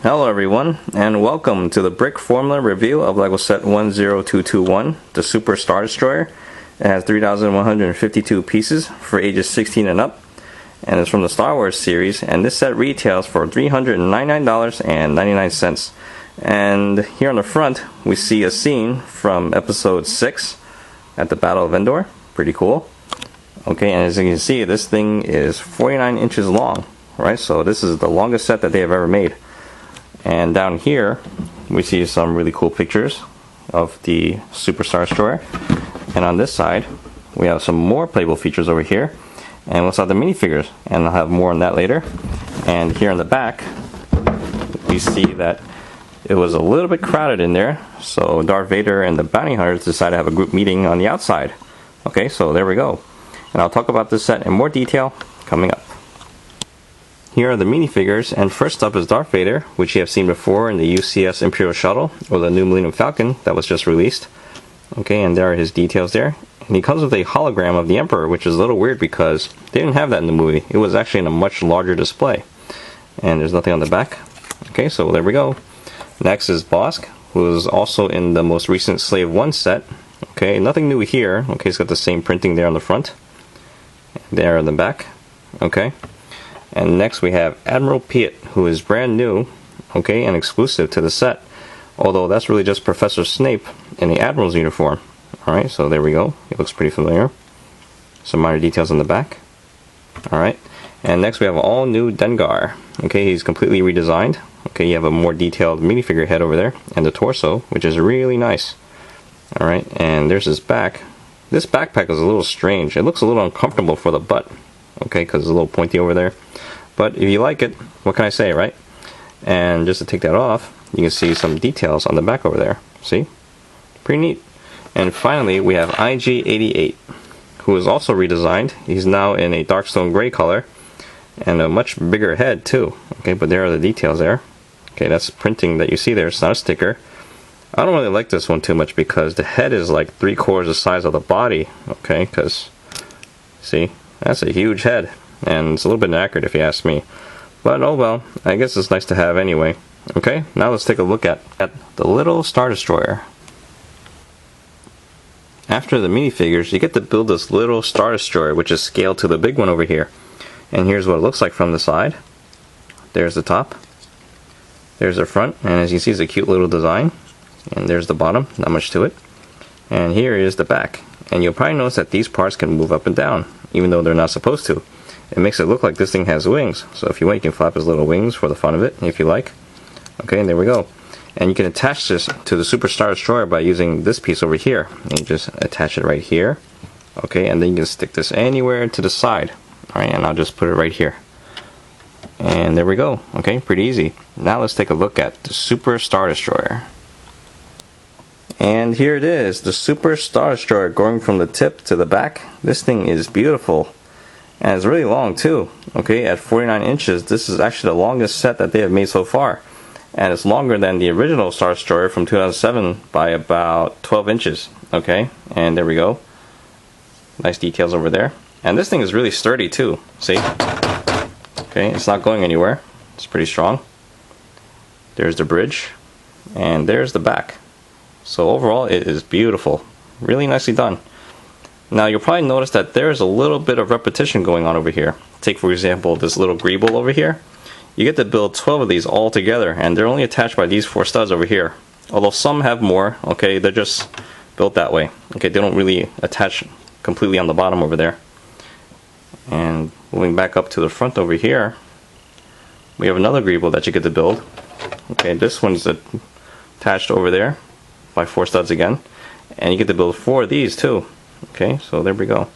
Hello everyone, and welcome to the Brickformula review of LEGO Set 10221, the Super Star Destroyer. It has 3,152 pieces for ages 16 and up, and it's from the Star Wars series, and this set retails for $399.99. And here on the front, we see a scene from Episode 6 at the Battle of Endor. Pretty cool. Okay, and as you can see, this thing is 49 inches long, right? So this is the longest set that they have ever made. And down here, we see some really cool pictures of the Super Star Destroyer. And on this side, we have some more playable features over here. And we'll have the minifigures, and I'll have more on that later. And here on the back, we see that it was a little bit crowded in there. So Darth Vader and the bounty hunters decided to have a group meeting on the outside. Okay, so there we go. And I'll talk about this set in more detail coming up. Here are the minifigures, and first up is Darth Vader, which you have seen before in the UCS Imperial Shuttle, or the new Millennium Falcon that was just released. Okay, and there are his details there. And he comes with a hologram of the Emperor, which is a little weird because they didn't have that in the movie. It was actually in a much larger display. And there's nothing on the back. Okay, so there we go. Next is Bosk, who is also in the most recent Slave 1 set. Okay, nothing new here. Okay, he's got the same printing there on the front. There on the back. Okay. And next we have Admiral Piet, who is brand new, okay, and exclusive to the set. Although that's really just Professor Snape in the Admiral's uniform. Alright, so there we go. It looks pretty familiar. Some minor details on the back. Alright. And next we have all new Dengar. Okay, he's completely redesigned. Okay, you have a more detailed minifigure head over there. And the torso, which is really nice. Alright, and there's his back. This backpack is a little strange. It looks a little uncomfortable for the butt. Okay, because it's a little pointy over there. But if you like it, what can I say, right? And just to take that off, you can see some details on the back over there. See? Pretty neat. And finally, we have IG-88, who is also redesigned. He's now in a Darkstone gray color, and a much bigger head too. Okay, but there are the details there. Okay, that's printing that you see there. It's not a sticker. I don't really like this one too much because the head is like 3/4 the size of the body. Okay, because, see? That's a huge head, and it's a little bit inaccurate if you ask me. But oh well, I guess it's nice to have anyway. Okay, now let's take a look at the little Star Destroyer. After the minifigures, you get to build this little Star Destroyer, which is scaled to the big one over here. And here's what it looks like from the side. There's the top. There's the front, and as you see, it's a cute little design. And there's the bottom, not much to it. And here is the back. And you'll probably notice that these parts can move up and down, even though they're not supposed to. It makes it look like this thing has wings. So if you want, you can flap his little wings for the fun of it, if you like. Okay, and there we go. And you can attach this to the Super Star Destroyer by using this piece over here. And you just attach it right here. Okay, and then you can stick this anywhere to the side. Alright, and I'll just put it right here. And there we go. Okay, pretty easy. Now let's take a look at the Super Star Destroyer. And here it is, the Super Star Destroyer, going from the tip to the back. This thing is beautiful. And it's really long too. Okay, at 49 inches, this is actually the longest set that they have made so far. And it's longer than the original Star Destroyer from 2007 by about 12 inches. Okay, and there we go. Nice details over there. And this thing is really sturdy too. See? Okay, it's not going anywhere. It's pretty strong. There's the bridge. And there's the back. So overall, it is beautiful. Really nicely done. Now you'll probably notice that there's a little bit of repetition going on over here. Take for example this little greeble over here. You get to build 12 of these all together, and they're only attached by these 4 studs over here. Although some have more, okay, they're just built that way. Okay, they don't really attach completely on the bottom over there. And moving back up to the front over here, we have another greeble that you get to build. Okay, this one's attached over there by 4 studs again, and you get to build 4 of these too. Okay, so there we go.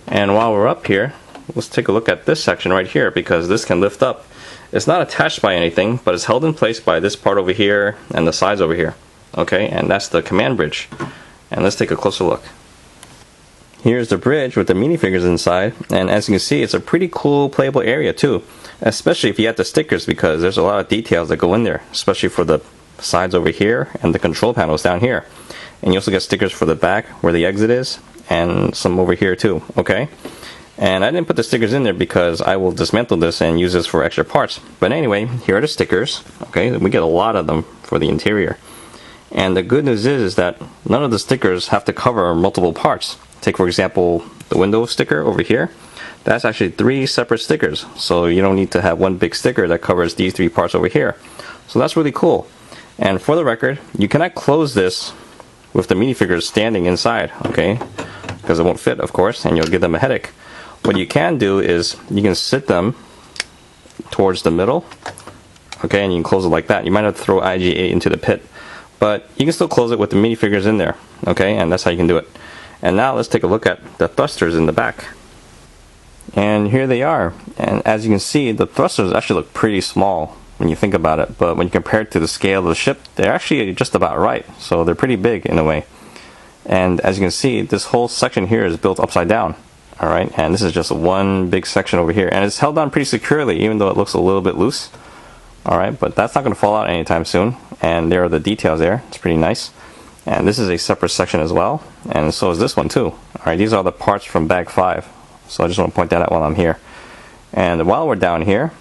And while we're up here, let's take a look at this section right here, because this can lift up. It's not attached by anything, but it's held in place by this part over here and the sides over here. Okay, and that's the command bridge. And let's take a closer look. Here's the bridge with the minifigures inside, and as you can see, it's a pretty cool playable area too, especially if you add the stickers, because there's a lot of details that go in there, especially for the sides over here and the control panels down here. And you also get stickers for the back where the exit is, and some over here too. Okay, And I didn't put the stickers in there because I will dismantle this and use this for extra parts. But anyway, here are the stickers. Okay, we get a lot of them for the interior. And the good news is that none of the stickers have to cover multiple parts. Take, for example, the window sticker over here. That's actually 3 separate stickers. So you don't need to have one big sticker that covers these 3 parts over here. So that's really cool. And for the record, you cannot close this with the minifigures standing inside, okay? Because it won't fit, of course, and you'll give them a headache. What you can do is you can sit them towards the middle, okay, and you can close it like that. You might have to throw IGA into the pit, but you can still close it with the minifigures in there, okay, and that's how you can do it. And now let's take a look at the thrusters in the back. And here they are, and as you can see, the thrusters actually look pretty small when you think about it, but when you compare it to the scale of the ship, they're actually just about right, so they're pretty big in a way. And as you can see, this whole section here is built upside down. Alright, and this is just one big section over here, and it's held on pretty securely even though it looks a little bit loose. Alright, but that's not going to fall out anytime soon, and there are the details there. It's pretty nice. And this is a separate section as well, and so is this one too. Alright, these are the parts from bag 5, so I just want to point that out while I'm here. And while we're down here,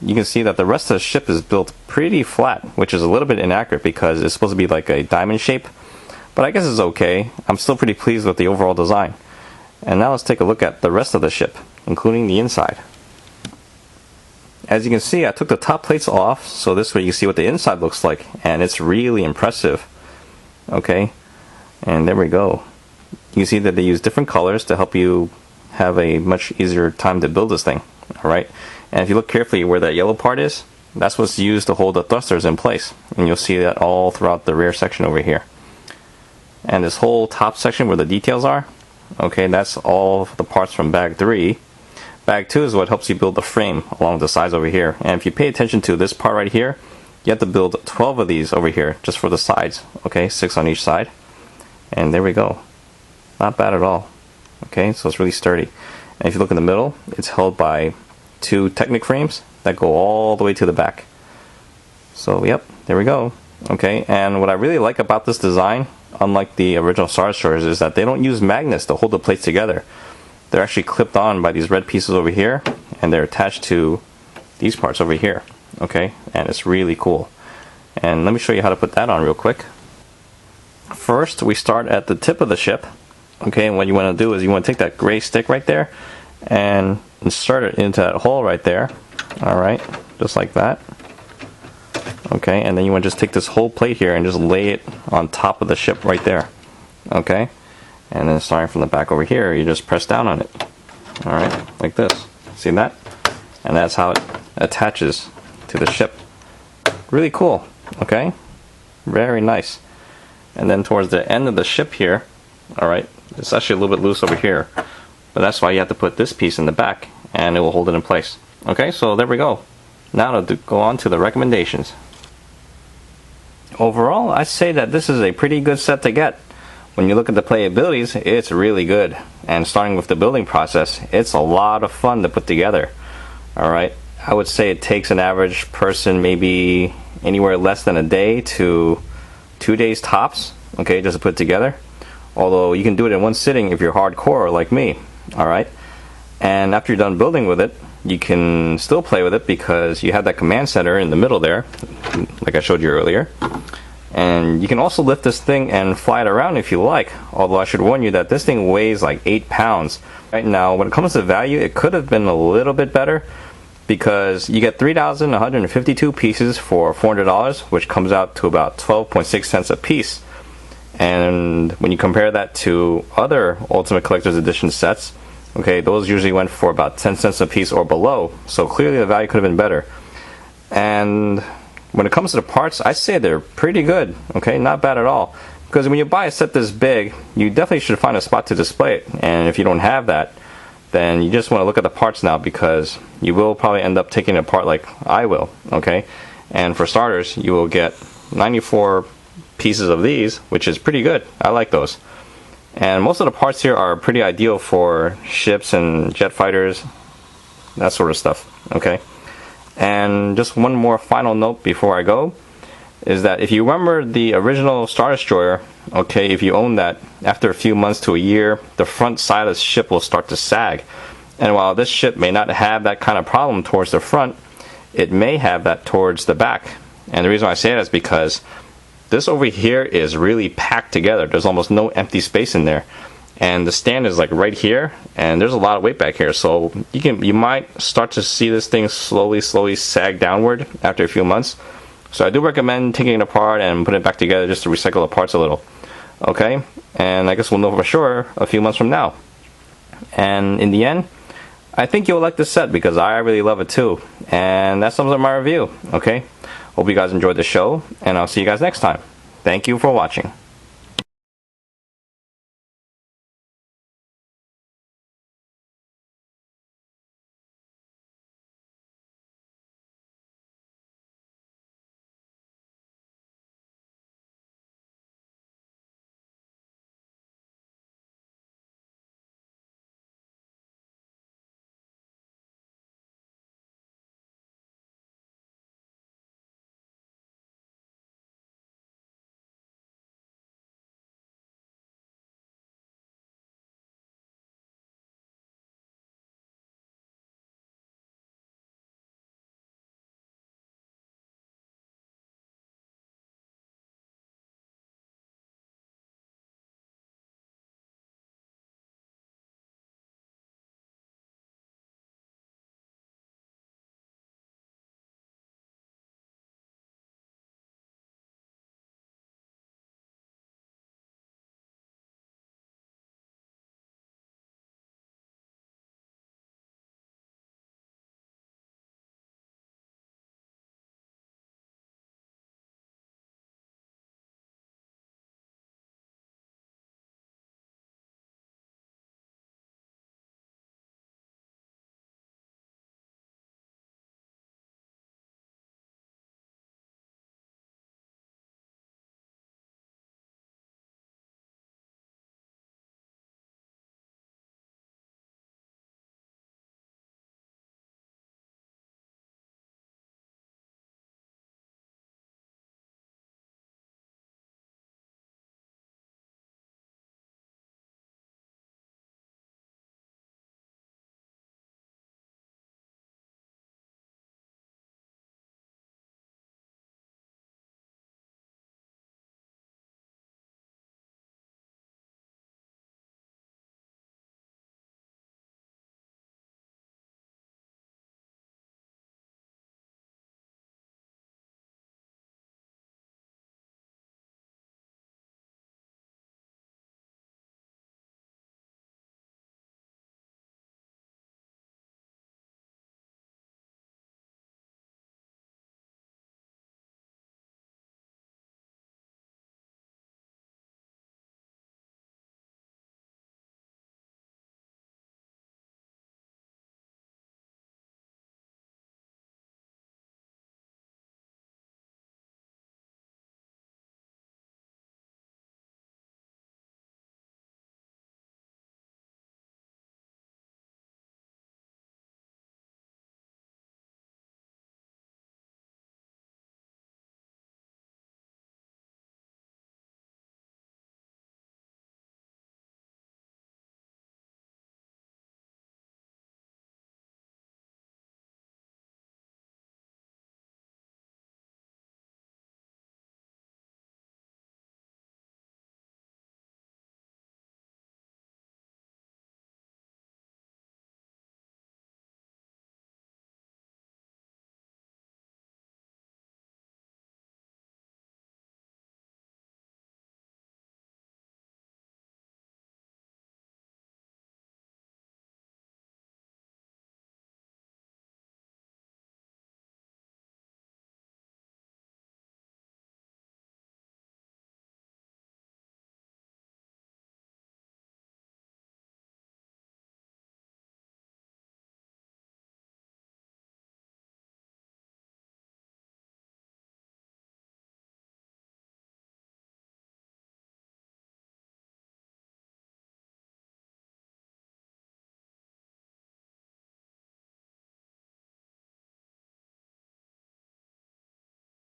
you can see that the rest of the ship is built pretty flat, which is a little bit inaccurate because it's supposed to be like a diamond shape, but I guess it's okay. I'm still pretty pleased with the overall design. And now let's take a look at the rest of the ship, including the inside. As you can see, I took the top plates off, so this way you can see what the inside looks like, and it's really impressive. Okay, and there we go. You can see that they use different colors to help you have a much easier time to build this thing. Alright, and if you look carefully where that yellow part is, that's what's used to hold the thrusters in place, and you'll see that all throughout the rear section over here. And this whole top section where the details are, okay, that's all the parts from bag 3. Bag 2 is what helps you build the frame along the sides over here. And if you pay attention to this part right here, you have to build 12 of these over here just for the sides. Okay, 6 on each side. And there we go. Not bad at all. Okay, so it's really sturdy. And if you look in the middle, it's held by 2 Technic frames that go all the way to the back. So, yep, there we go. Okay, and what I really like about this design, unlike the original Star Destroyers, is that they don't use magnets to hold the plates together. They're actually clipped on by these red pieces over here, and they're attached to these parts over here. Okay, and it's really cool. And let me show you how to put that on real quick. First, we start at the tip of the ship. Okay, and what you want to do is you want to take that gray stick right there and insert it into that hole right there. Alright, just like that. Okay, and then you want to just take this whole plate here and just lay it on top of the ship right there. Okay, and then starting from the back over here, you just press down on it. Alright, like this. See that? And that's how it attaches to the ship. Really cool. Okay, very nice. And then towards the end of the ship here, alright, it's actually a little bit loose over here, but that's why you have to put this piece in the back and it will hold it in place. Okay, so there we go. Now to go on to the recommendations. Overall, I'd say that this is a pretty good set to get. When you look at the playabilities, it's really good. And starting with the building process, it's a lot of fun to put together. Alright, I would say it takes an average person maybe anywhere less than a day to 2 days tops, okay, just to put it together. Although you can do it in one sitting if you're hardcore like me. Alright, and after you're done building with it, you can still play with it because you have that command center in the middle there, like I showed you earlier. And you can also lift this thing and fly it around if you like, although I should warn you that this thing weighs like 8 pounds. Right now, when it comes to value, it could have been a little bit better because you get 3,152 pieces for $400, which comes out to about 12.6 cents a piece. And when you compare that to other Ultimate Collector's Edition sets, okay, those usually went for about 10 cents a piece or below, so clearly the value could have been better. And when it comes to the parts, I say they're pretty good, okay, not bad at all. Because when you buy a set this big, you definitely should find a spot to display it. And if you don't have that, then you just want to look at the parts now because you will probably end up taking it apart like I will, okay? And for starters, you will get 94 pieces of these, which is pretty good. I like those. And most of the parts here are pretty ideal for ships and jet fighters, that sort of stuff, okay? And just one more final note before I go, is that if you remember the original Star Destroyer, okay, if you own that, after a few months to a year, the front side of the ship will start to sag. And while this ship may not have that kind of problem towards the front, it may have that towards the back. And the reason why I say that is because this over here is really packed together. There's almost no empty space in there. And the stand is like right here, and there's a lot of weight back here. So you might start to see this thing slowly sag downward after a few months. So I do recommend taking it apart and putting it back together just to recycle the parts a little. Okay, and I guess we'll know for sure a few months from now. And in the end, I think you'll like this set because I really love it too. And that sums up my review. Okay, hope you guys enjoyed the show, and I'll see you guys next time. Thank you for watching.